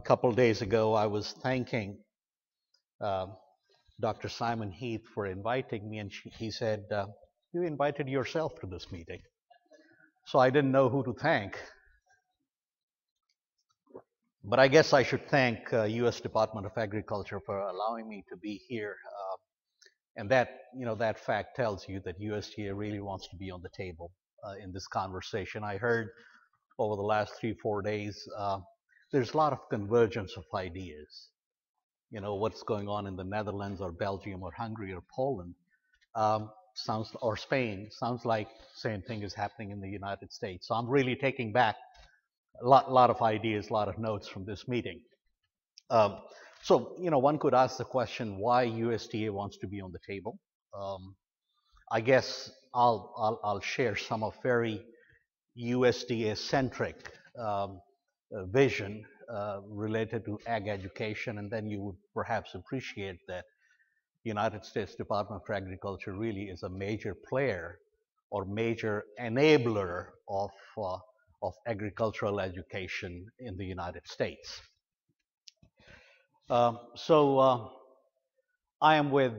couple days ago, I was thanking Dr. Simon Heath for inviting me, and he said, you invited yourself to this meeting. So I didn't know who to thank. But I guess I should thank U.S. Department of Agriculture for allowing me to be here. And that, that fact tells you that USDA really wants to be on the table in this conversation. I heard over the last 3-4 days, there's a lot of convergence of ideas. What's going on in the Netherlands or Belgium or Hungary or Poland or Spain sounds like the same thing is happening in the United States. So I'm really taking back a lot of ideas, a lot of notes from this meeting. So one could ask the question, why USDA wants to be on the table? I guess I'll share some of very USDA-centric vision related to ag education, and then you would perhaps appreciate that United States Department of Agriculture really is a major player or major enabler of agricultural education in the United States. I am with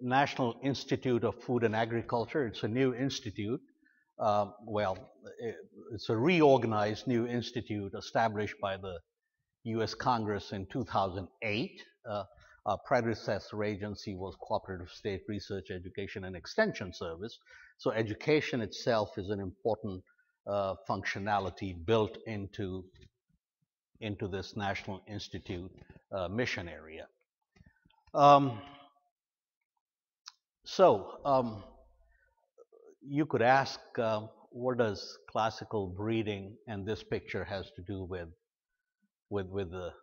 National Institute of Food and Agriculture. It's a new institute. It's a reorganized new institute established by the U.S. Congress in 2008. Our predecessor agency was Cooperative State Research, Education, and Extension Service. So education itself is an important functionality built into this National Institute mission area. You could ask, what does classical breeding and this picture has to do with a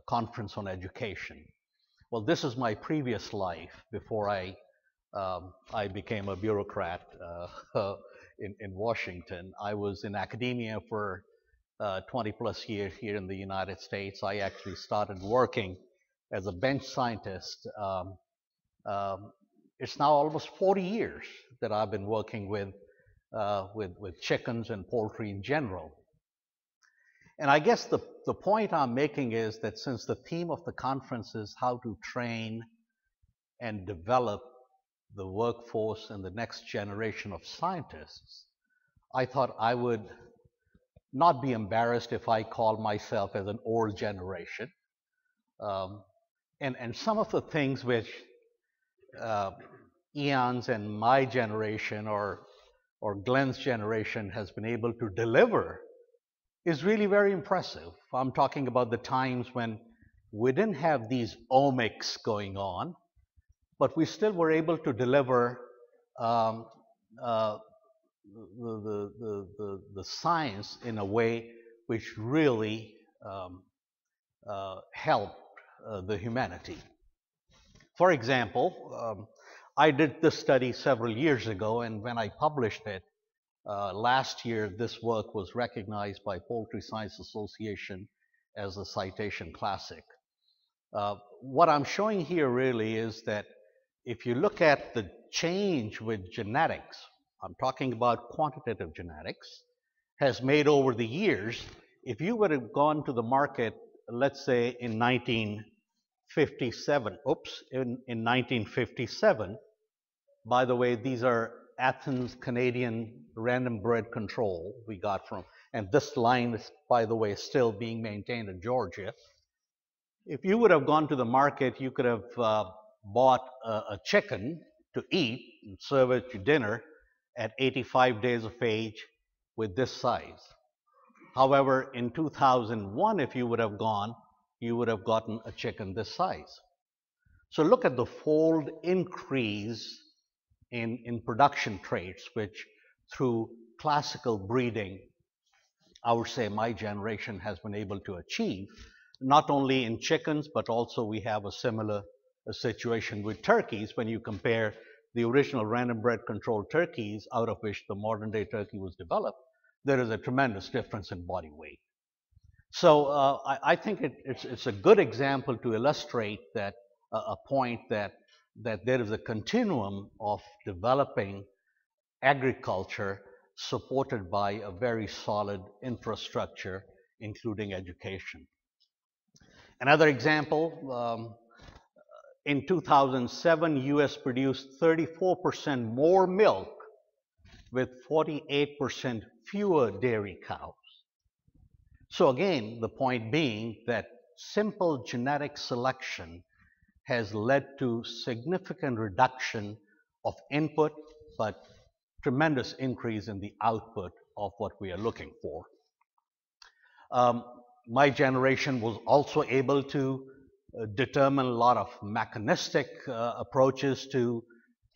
conference on education? Well, this is my previous life before I became a bureaucrat in Washington. I was in academia for 20+ years here in the United States. I actually started working as a bench scientist. It's now almost 40 years that I've been working with chickens and poultry in general. And I guess the point I'm making is that since the theme of the conference is how to train and develop the workforce and the next generation of scientists, I thought I would not be embarrassed if I call myself as an old generation. And some of the things which Ian's and my generation or Glenn's generation has been able to deliver is really very impressive. I'm talking about the times when we didn't have these omics going on, but we still were able to deliver the science in a way which really helped the humanity. For example, I did this study several years ago, and when I published it last year, this work was recognized by Poultry Science Association as a citation classic. What I'm showing here really is that if you look at the change with genetics, I'm talking about quantitative genetics, has made over the years. If you would have gone to the market, let's say in 1957, by the way, these are Athens Canadian random bred control we got from, and this line is, by the way, still being maintained in Georgia. If you would have gone to the market, you could have bought a chicken to eat and serve it to dinner at 85 days of age with this size. However, in 2001, if you would have gone, you would have gotten a chicken this size. So look at the fold increase in production traits, which through classical breeding, I would say my generation has been able to achieve, not only in chickens, but also we have a similar situation with turkeys. When you compare the original random bred controlled turkeys out of which the modern day turkey was developed, there is a tremendous difference in body weight. So I think it's a good example to illustrate that a point that there is a continuum of developing agriculture supported by a very solid infrastructure including education. Another example, in 2007, US produced 34% more milk with 48% fewer dairy cows. So again, the point being that simple genetic selection has led to significant reduction of input, but tremendous increase in the output of what we are looking for. My generation was also able to determine a lot of mechanistic approaches to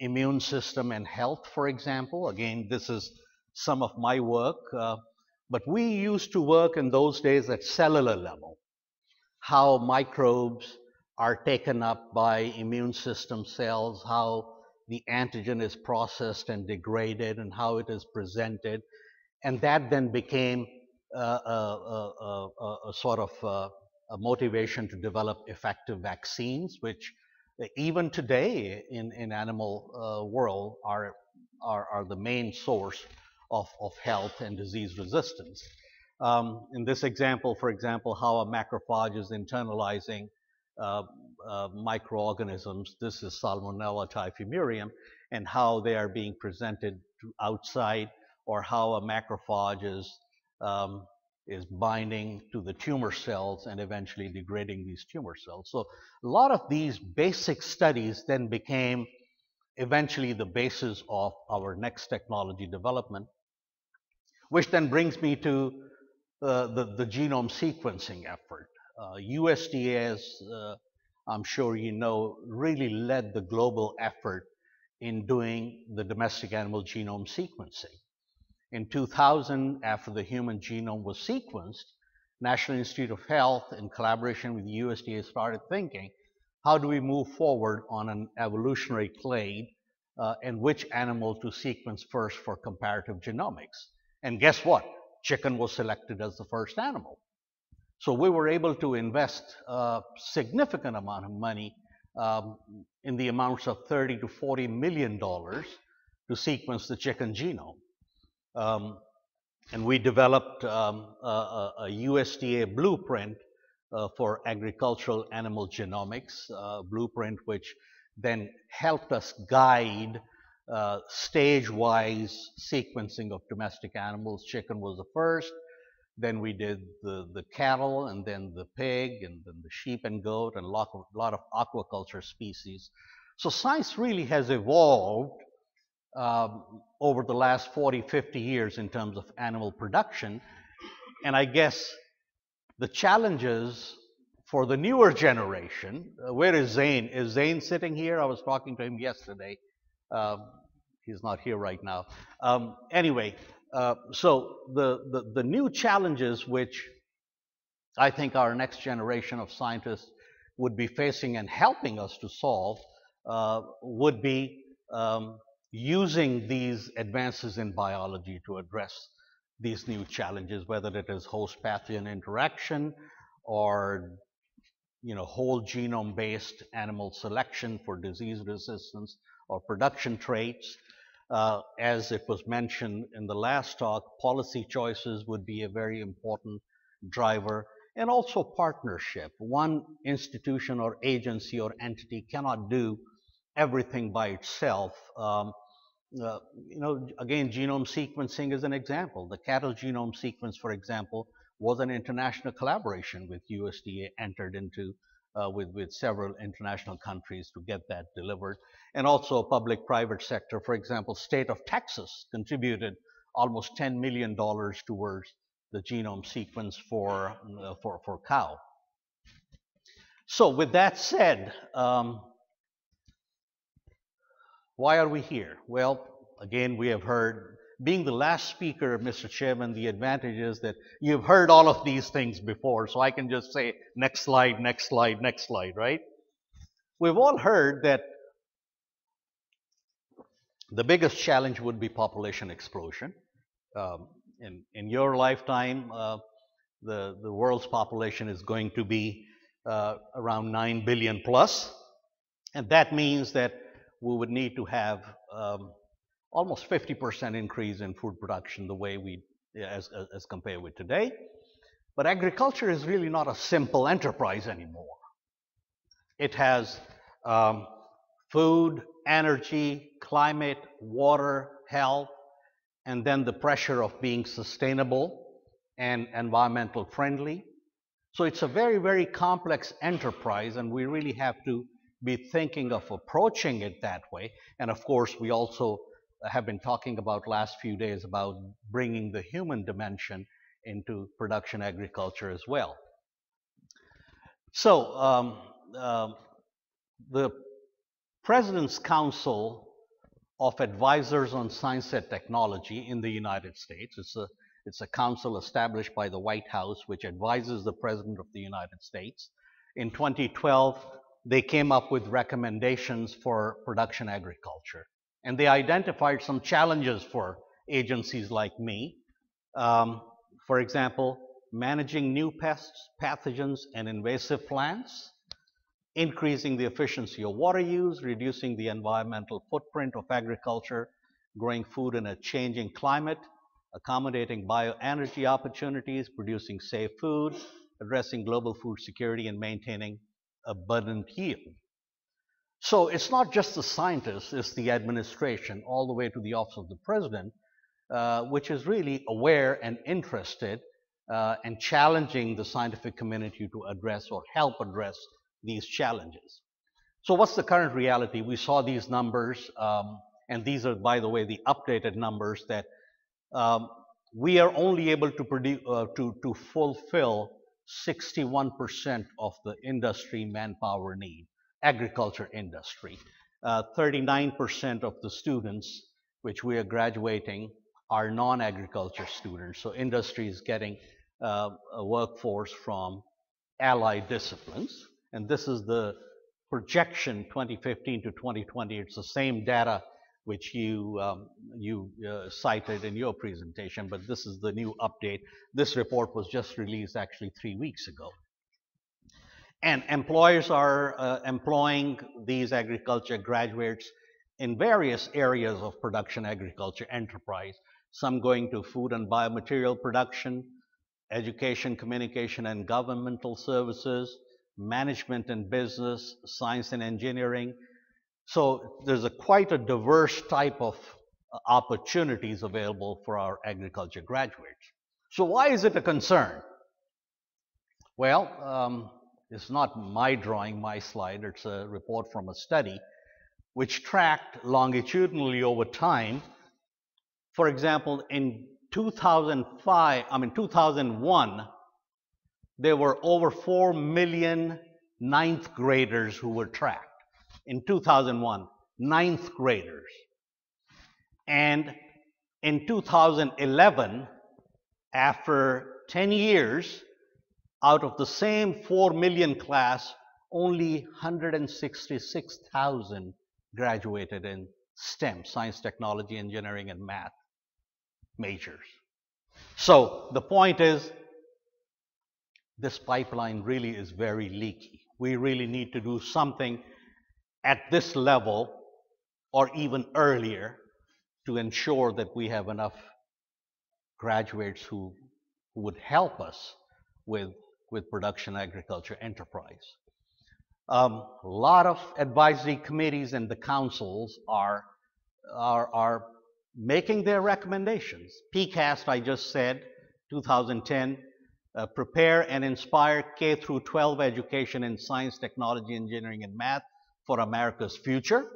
immune system and health, for example. Again, this is some of my work, but we used to work in those days at cellular level, how microbes are taken up by immune system cells, how the antigen is processed and degraded, and how it is presented. And that then became a sort of a motivation to develop effective vaccines, which even today in animal world are the main source of health and disease resistance. In this example, for example, how a macrophage is internalizing microorganisms. This is Salmonella typhimurium, and how they are being presented to outside, or how a macrophage is binding to the tumor cells and eventually degrading these tumor cells. So a lot of these basic studies then became eventually the basis of our next technology development, which then brings me to the genome sequencing effort. USDA'S, I'm sure you know, really led the global effort in doing the domestic animal genome sequencing. In 2000, after the human genome was sequenced, National Institute of Health, in collaboration with USDA, started thinking, how do we move forward on an evolutionary clade, and which animal to sequence first for comparative genomics? And guess what? Chicken was selected as the first animal. So we were able to invest a significant amount of money, in the amounts of $30 to $40 million to sequence the chicken genome. And we developed a USDA blueprint for agricultural animal genomics, blueprint which then helped us guide stage-wise sequencing of domestic animals. Chicken was the first, then we did the cattle, and then the pig, and then the sheep and goat, and a lot of aquaculture species. So science really has evolved over the last 40, 50 years in terms of animal production. And I guess the challenges for the newer generation, where is Zane? Is Zane sitting here? I was talking to him yesterday. He's not here right now. Anyway, so the new challenges which I think our next generation of scientists would be facing and helping us to solve would be using these advances in biology to address these new challenges, whether it is host-pathogen interaction or whole genome-based animal selection for disease resistance or production traits. As it was mentioned in the last talk, policy choices would be a very important driver, and also partnership. One institution or agency or entity cannot do everything by itself. Again, genome sequencing is an example. The cattle genome sequence, for example, was an international collaboration with USDA, entered into with several international countries to get that delivered. And also public-private sector, for example, state of Texas contributed almost $10 million towards the genome sequence for cow. So with that said, why are we here? Well, again, we have heard, being the last speaker, Mr. Chairman, the advantage is that you've heard all of these things before, so I can just say, next slide, next slide, next slide, right? We've all heard that the biggest challenge would be population explosion. In your lifetime, the world's population is going to be around 9 billion plus, and that means that we would need to have almost 50% increase in food production the way as compared with today. But agriculture is really not a simple enterprise anymore. It has food, energy, climate, water, health, and then the pressure of being sustainable and environmental friendly. So it's a very, very complex enterprise, and we really have to be thinking of approaching it that way. And of course, we also have been talking about last few days about bringing the human dimension into production agriculture as well. So the President's Council of Advisors on Science and Technology in the United States, it's a council established by the White House which advises the President of the United States. In 2012, they came up with recommendations for production agriculture. And they identified some challenges for agencies like me. For example, managing new pests, pathogens, and invasive plants, increasing the efficiency of water use, reducing the environmental footprint of agriculture, growing food in a changing climate, accommodating bioenergy opportunities, producing safe food, addressing global food security, and maintaining abundant yield. So it's not just the scientists, it's the administration, all the way to the Office of the President, which is really aware and interested and challenging the scientific community to address or help address these challenges. So what's the current reality? We saw these numbers, and these are, by the way, the updated numbers that we are only able to produce, to fulfill 61% of the industry manpower need, agriculture industry. 39% of the students which we are graduating are non-agriculture students. So industry is getting a workforce from allied disciplines. And this is the projection 2015 to 2020. It's the same data which you cited in your presentation, but this is the new update. This report was just released actually 3 weeks ago. And employers are employing these agriculture graduates in various areas of production agriculture enterprise, some going to food and biomaterial production, education, communication and governmental services, management and business, science and engineering. So there's quite a diverse type of opportunities available for our agriculture graduates. So why is it a concern? Well, it's not my drawing, my slide. It's a report from a study which tracked longitudinally over time. For example, in 2001, there were over 4 million ninth graders who were tracked. In 2001, ninth graders. And in 2011, after 10 years, out of the same 4 million class, only 166,000 graduated in STEM, science, technology, engineering, and math majors. So the point is, this pipeline really is very leaky. We really need to do something at this level or even earlier to ensure that we have enough graduates who would help us with production agriculture enterprise. A lot of advisory committees and the councils are making their recommendations. PCAST, I just said, 2010, prepare and inspire K through 12 education in science, technology, engineering, and math for America's future.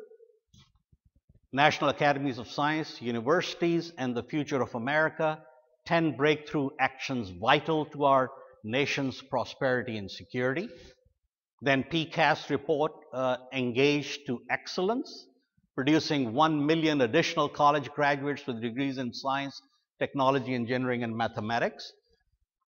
National Academies of Science, universities, and the future of America, 10 breakthrough actions vital to our nation's prosperity and security. Then PCAST report, engage to excellence, producing 1 million additional college graduates with degrees in science, technology, engineering, and mathematics.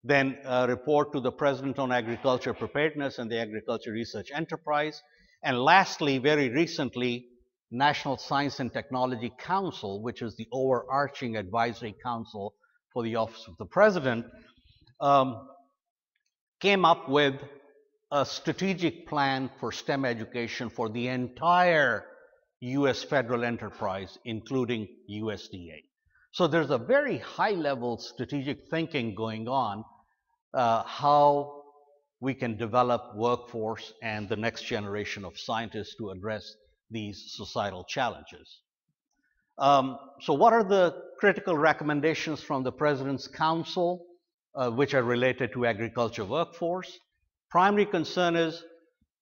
Then report to the President on agriculture preparedness and the agriculture research enterprise. And lastly, very recently, National Science and Technology Council, which is the overarching advisory council for the Office of the President, came up with a strategic plan for STEM education for the entire U.S. federal enterprise, including USDA. So there's a very high-level strategic thinking going on how we can develop workforce and the next generation of scientists to address these societal challenges. So what are the critical recommendations from the President's Council which are related to agriculture workforce? Primary concern is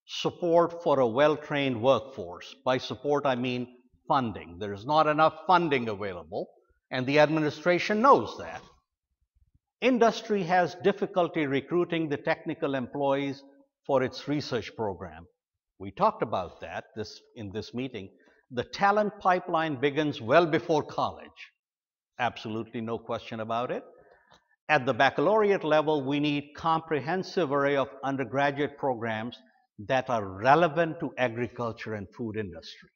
support for a well-trained workforce. By support, I mean funding. There is not enough funding available, and the administration knows that. Industry has difficulty recruiting the technical employees for its research program. We talked about that in this meeting. The talent pipeline begins well before college. Absolutely no question about it. At the baccalaureate level, we need comprehensive array of undergraduate programs that are relevant to agriculture and food industry,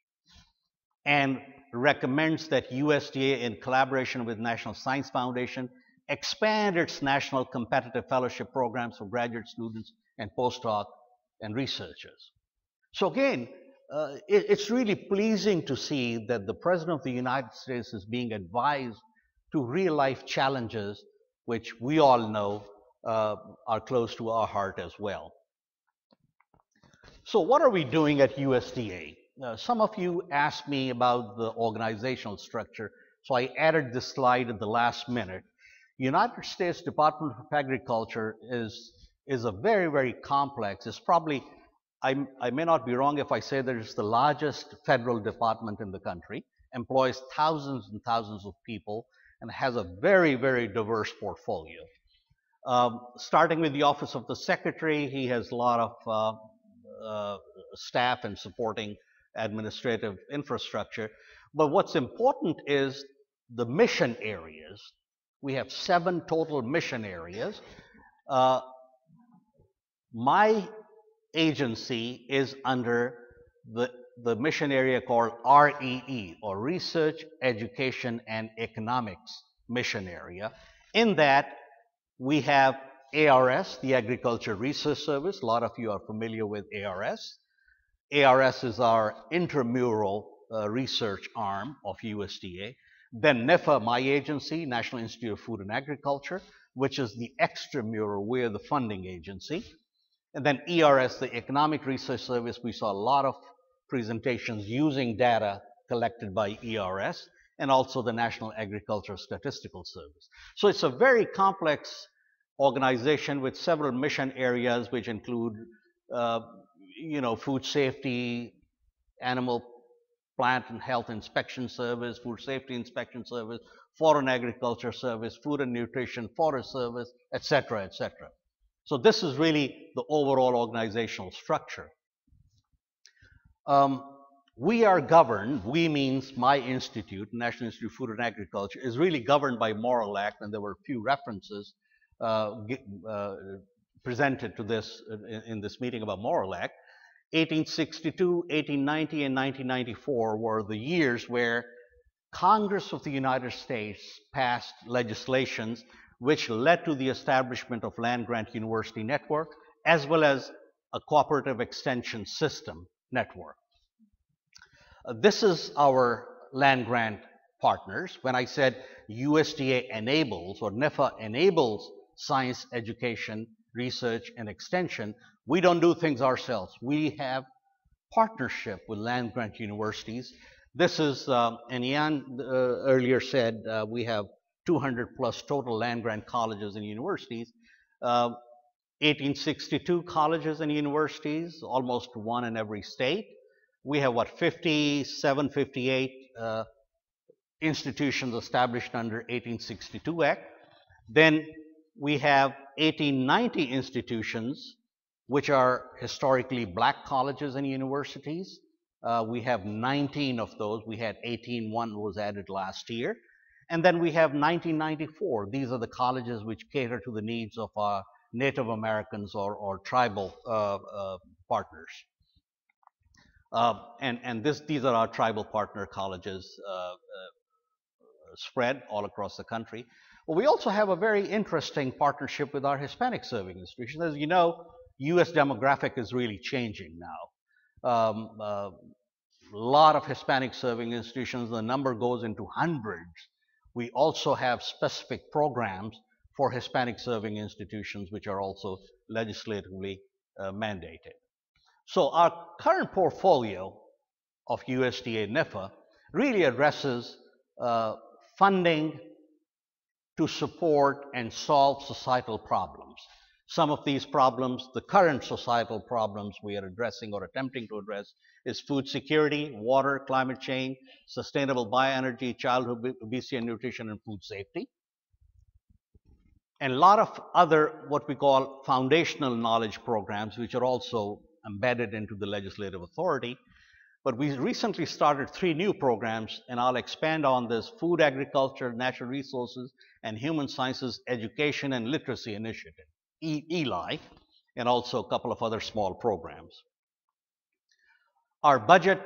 and recommends that USDA, in collaboration with National Science Foundation, expand its national competitive fellowship programs for graduate students and postdoc and researchers. So again, it's really pleasing to see that the President of the United States is being advised to real-life challenges which we all know are close to our heart as well. So what are we doing at USDA? Some of you asked me about the organizational structure, so I added this slide at the last minute. United States Department of Agriculture is a very, very complex. It's probably, I may not be wrong if I say that it's the largest federal department in the country, employs thousands and thousands of people, and has a very, very diverse portfolio. Starting with the Office of the Secretary, he has a lot of staff and supporting administrative infrastructure. But what's important is the mission areas. We have 7 total mission areas. My agency is under the mission area called REE, or Research, Education, and Economics mission area. In that, we have ARS, the Agriculture Research Service. A lot of you are familiar with ARS. ARS is our intramural research arm of USDA. Then NIFA, my agency, National Institute of Food and Agriculture, which is the extramural, we're the funding agency. And then ERS, the Economic Research Service. We saw a lot of presentations using data collected by ERS, and also the National Agricultural Statistical Service. So it's a very complex organization with several mission areas, which include food safety, animal, plant and health inspection service, food safety inspection service, foreign agriculture service, food and nutrition, forest service, etc., etc. So this is really the overall organizational structure. We are governed, we means my institute, National Institute of Food and Agriculture, is really governed by Morrill Act, and there were a few references presented to this in this meeting about Morrill Act. 1862, 1890, and 1994 were the years where Congress of the United States passed legislations which led to the establishment of land-grant university network, as well as a cooperative extension system network. This is our land-grant partners. When I said USDA enables, or NIFA enables science, education, research, and extension, we don't do things ourselves. We have partnership with land-grant universities. This is, and Ian earlier said, we have 200 plus total land-grant colleges and universities. 1862 colleges and universities, almost one in every state. We have, 57, 58 institutions established under 1862 Act. Then we have 1890 institutions, which are historically black colleges and universities. We have 19 of those. We had 18, one was added last year. And then we have 1994. These are the colleges which cater to the needs of our Native Americans or tribal partners. These are our tribal partner colleges spread all across the country. Well, we also have a very interesting partnership with our Hispanic serving institutions. As you know, U.S. demographic is really changing now. A lot of Hispanic serving institutions, the number goes into hundreds. We also have specific programs for Hispanic serving institutions, which are also legislatively mandated. So our current portfolio of USDA NIFA really addresses funding to support and solve societal problems. Some of these problems, the current societal problems we are addressing or attempting to address, is food security, water, climate change, sustainable bioenergy, childhood obesity and nutrition, and food safety. And a lot of other what we call foundational knowledge programs, which are also embedded into the legislative authority. But we recently started 3 new programs, and I'll expand on this: Food, Agriculture, Natural Resources, and Human Sciences Education and Literacy Initiative, ELI, and also a couple of other small programs. Our budget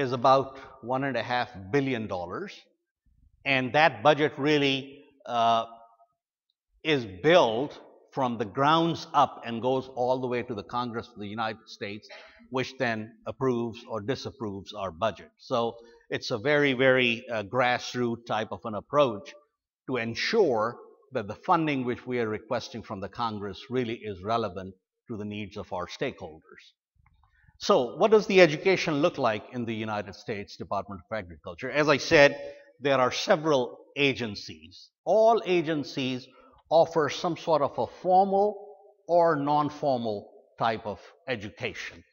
is about $1.5 billion, and that budget really is built from the grounds up and goes all the way to the Congress of the United States, which then approves or disapproves our budget. So it's a very, very grassroots type of an approach to ensure that the funding which we are requesting from the Congress really is relevant to the needs of our stakeholders. So what does the education look like in the United States Department of Agriculture? As I said, there are several agencies. All agencies offer some sort of a formal or non-formal type of education.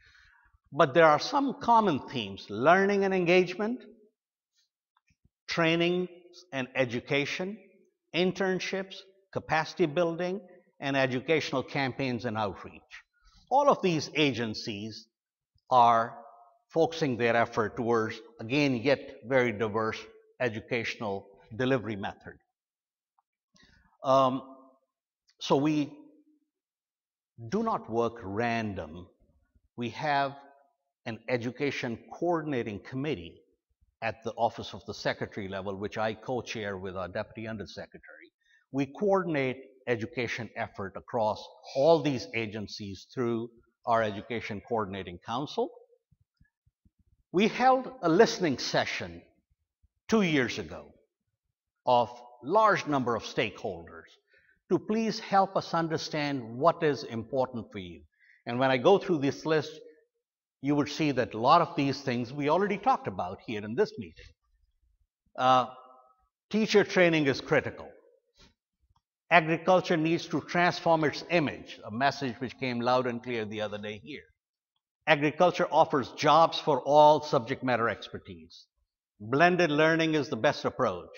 But there are some common themes: learning and engagement, training and education, internships, capacity building, and educational campaigns and outreach. All of these agencies are focusing their effort towards, again, yet very diverse educational delivery method. So we do not work random. We have an education coordinating committee at the Office of the Secretary level, which I co-chair with our Deputy Undersecretary. We coordinate education effort across all these agencies through our Education Coordinating Council. We held a listening session 2 years ago of large number of stakeholders to please help us understand what is important for you. And when I go through this list, you will see that a lot of these things we already talked about here in this meeting. Teacher training is critical. Agriculture needs to transform its image, a message which came loud and clear the other day here. Agriculture offers jobs for all subject matter expertise. Blended learning is the best approach.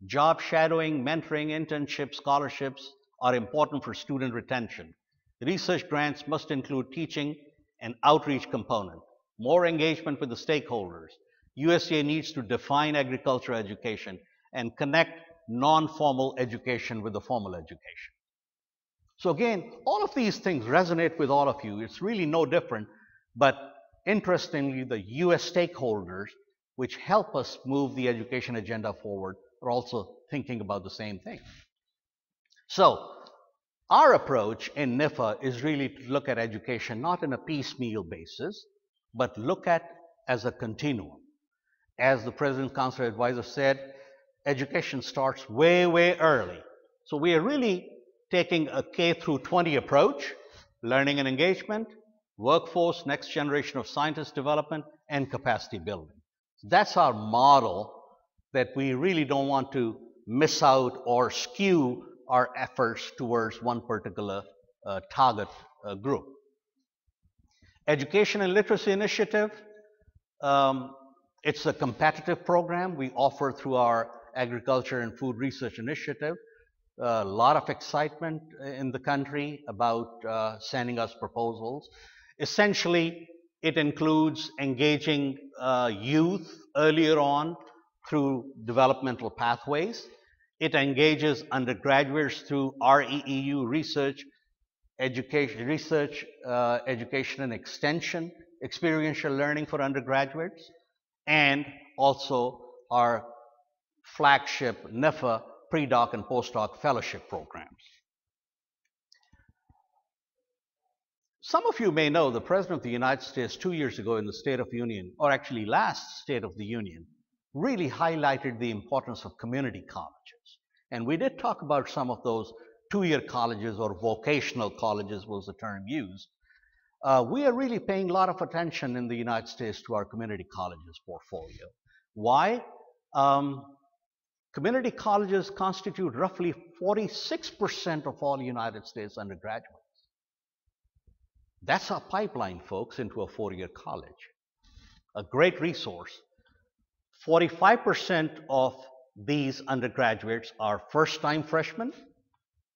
Job shadowing, mentoring, internships, scholarships are important for student retention. Research grants must include teaching and outreach component. More engagement with the stakeholders. USDA needs to define agriculture education and connect non-formal education with the formal education. So again, all of these things resonate with all of you. It's really no different, but interestingly, the US stakeholders, which help us move the education agenda forward, are also thinking about the same thing. So our approach in NIFA is really to look at education not in a piecemeal basis, but look at as a continuum. As the President's Council Advisor said, education starts way, way early. So we are really taking a K through 20 approach: learning and engagement, workforce, next generation of scientist development, and capacity building. That's our model that we really don't want to miss out or skew our efforts towards one particular target group. Education and Literacy Initiative, it's a competitive program we offer through our Agriculture and Food Research Initiative. A lot of excitement in the country about sending us proposals. Essentially, it includes engaging youth earlier on through developmental pathways. It engages undergraduates through REEU research, education and extension, experiential learning for undergraduates, and also our flagship NIFA pre-doc and post-doc fellowship programs. Some of you may know the President of the United States 2 years ago in the State of the Union, or actually last State of the Union, really highlighted the importance of community colleges. And we did talk about some of those two-year colleges, or vocational colleges was the term used. We are really paying a lot of attention in the United States to our community colleges portfolio. Why? Community colleges constitute roughly 46% of all United States undergraduates. That's our pipeline, folks, into a four-year college. A great resource. 45% of these undergraduates are first-time freshmen.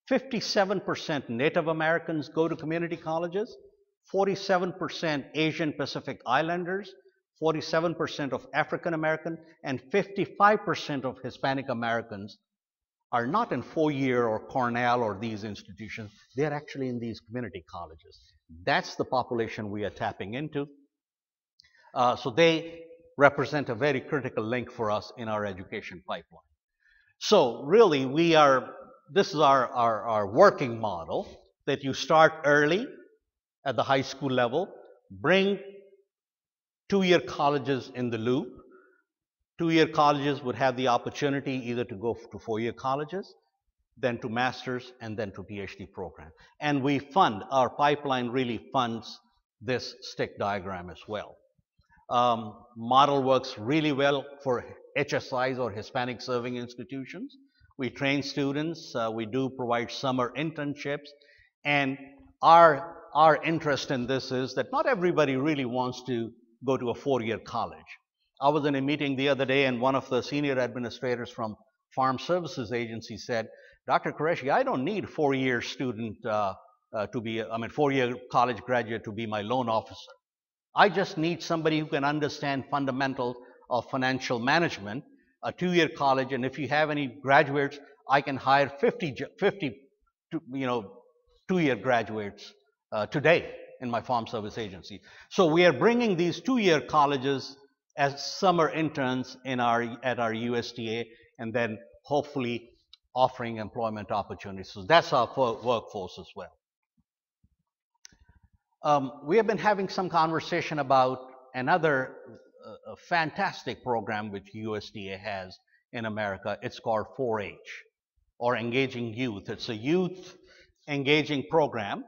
57% Native Americans go to community colleges. 47% Asian Pacific Islanders. 47% of African American, and 55% of Hispanic Americans are not in four-year or Cornell or these institutions. They're actually in these community colleges. That's the population we are tapping into. So they represent a very critical link for us in our education pipeline. So really, this is our working model, that you start early at the high school level, bring two-year colleges in the loop. Two-year colleges would have the opportunity either to go to four-year colleges, then to master's, and then to PhD program. And we fund, our pipeline really funds this stick diagram as well. Model works really well for HSIs, or Hispanic Serving Institutions. We train students, we do provide summer internships, and our interest in this is that not everybody really wants to go to a four-year college. I was in a meeting the other day, and one of the senior administrators from Farm Services Agency said, Dr. Qureshi, I don't need four-year student four-year college graduate to be my loan officer. I just need somebody who can understand fundamentals of financial management, a two-year college, and if you have any graduates, I can hire 50 two-year graduates today in my Farm Service Agency. So we are bringing these two-year colleges as summer interns at our USDA, and then hopefully offering employment opportunities. So that's our workforce as well. We have been having some conversation about another fantastic program which USDA has in America. It's called 4-H, or Engaging Youth. It's a youth engaging program,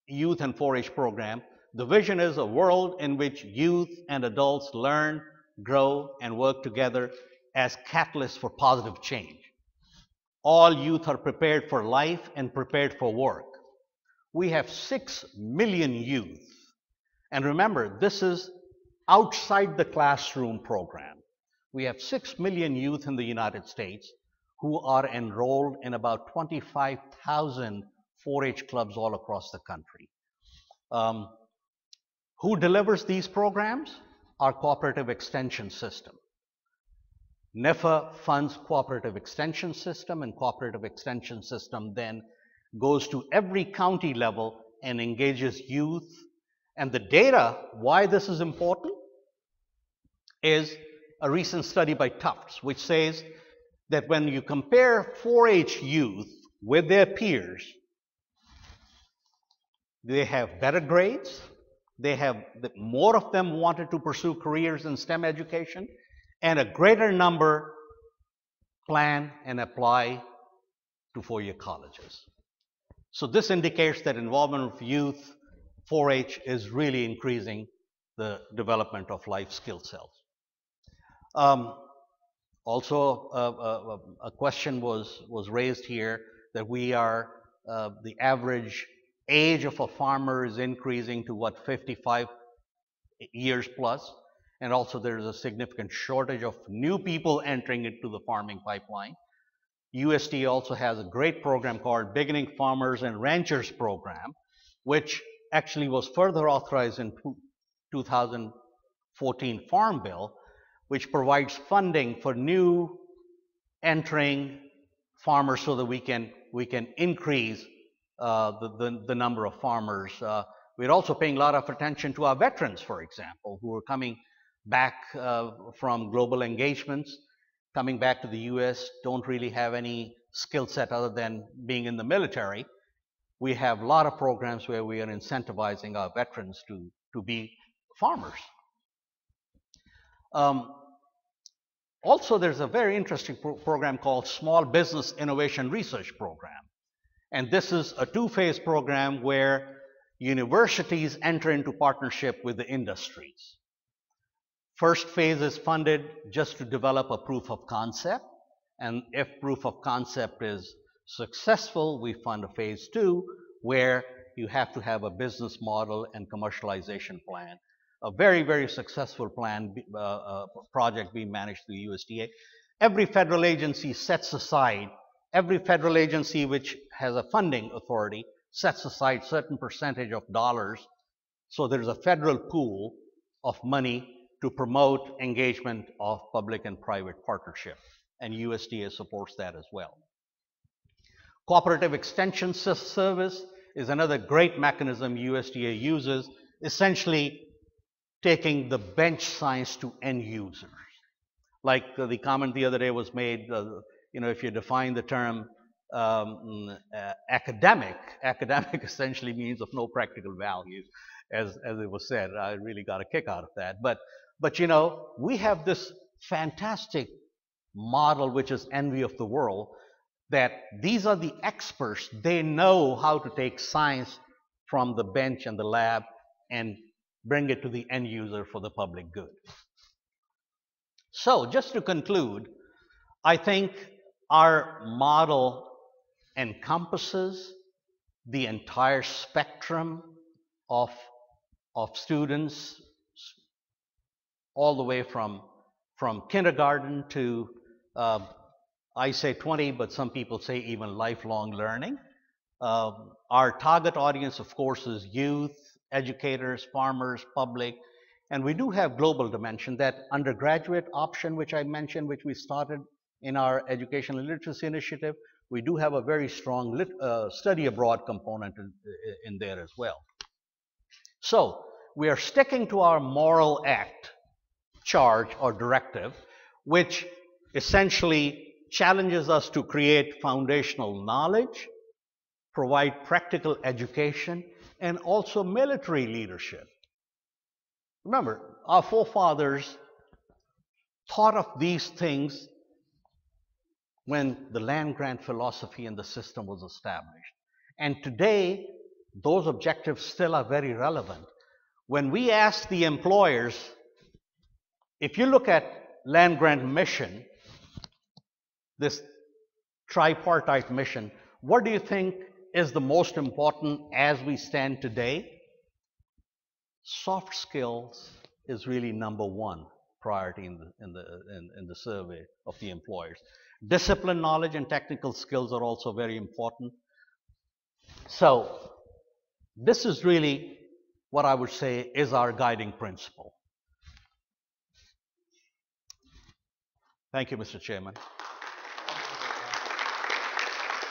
youth and 4-H program. The vision is a world in which youth and adults learn, grow, and work together as catalysts for positive change. All youth are prepared for life and prepared for work. We have 6 million youth. And remember, this is outside the classroom program. We have 6 million youth in the United States who are enrolled in about 25,000 4-H clubs all across the country. Who delivers these programs? Our Cooperative Extension System. NIFA funds Cooperative Extension System, and Cooperative Extension System then goes to every county level and engages youth. And the data, why this is important, is a recent study by Tufts, which says that when you compare 4-H youth with their peers, they have better grades, more of them wanted to pursue careers in STEM education, and a greater number plan and apply to four-year colleges. So this indicates that involvement of youth 4-H is really increasing the development of life skill sets. Also, a question was raised here that the average age of a farmer is increasing to 55 years plus, and also there is a significant shortage of new people entering into the farming pipeline. USDA also has a great program called Beginning Farmers and Ranchers Program, which actually was further authorized in 2014 Farm Bill, which provides funding for new entering farmers so that we can increase the number of farmers. We're also paying a lot of attention to our veterans, for example, who are coming back from global engagements, coming back to the U.S., don't really have any skill set other than being in the military. We have a lot of programs where we are incentivizing our veterans to be farmers. Also, there's a very interesting program called Small Business Innovation Research Program. And this is a two-phase program where universities enter into partnership with the industries. First phase is funded just to develop a proof of concept. And if proof of concept is successful, we fund a phase two where you have to have a business model and commercialization plan. A very, very successful plan, project being managed through USDA. Every federal agency every federal agency which has a funding authority sets aside certain percentage of dollars. So there's a federal pool of money to promote engagement of public and private partnership. And USDA supports that as well. Cooperative Extension Service is another great mechanism USDA uses, essentially taking the bench science to end users. Like the comment the other day was made, if you define the term academic essentially means of no practical value, as it was said. I really got a kick out of that. But we have this fantastic model which is envy of the world, that these are the experts. They know how to take science from the bench and the lab and bring it to the end user for the public good. So just to conclude, I think our model encompasses the entire spectrum of students, all the way from kindergarten to, I say 20, but some people say even lifelong learning. Our target audience, of course, is youth, educators, farmers, public, and we do have global dimension. That undergraduate option which I mentioned, which we started in our education and literacy initiative, we do have a very strong study abroad component in there as well. So we are sticking to our Morrill Act charge or directive, which essentially challenges us to create foundational knowledge, provide practical education, and also military leadership. Remember, our forefathers thought of these things when the land grant philosophy and the system was established. And today, those objectives still are very relevant. When we ask the employers, if you look at land grant mission, this tripartite mission, what do you think is the most important as we stand today? Soft skills is really number one priority in the survey of the employers. Discipline, knowledge, and technical skills are also very important. So this is really what I would say is our guiding principle. Thank you, Mr. Chairman.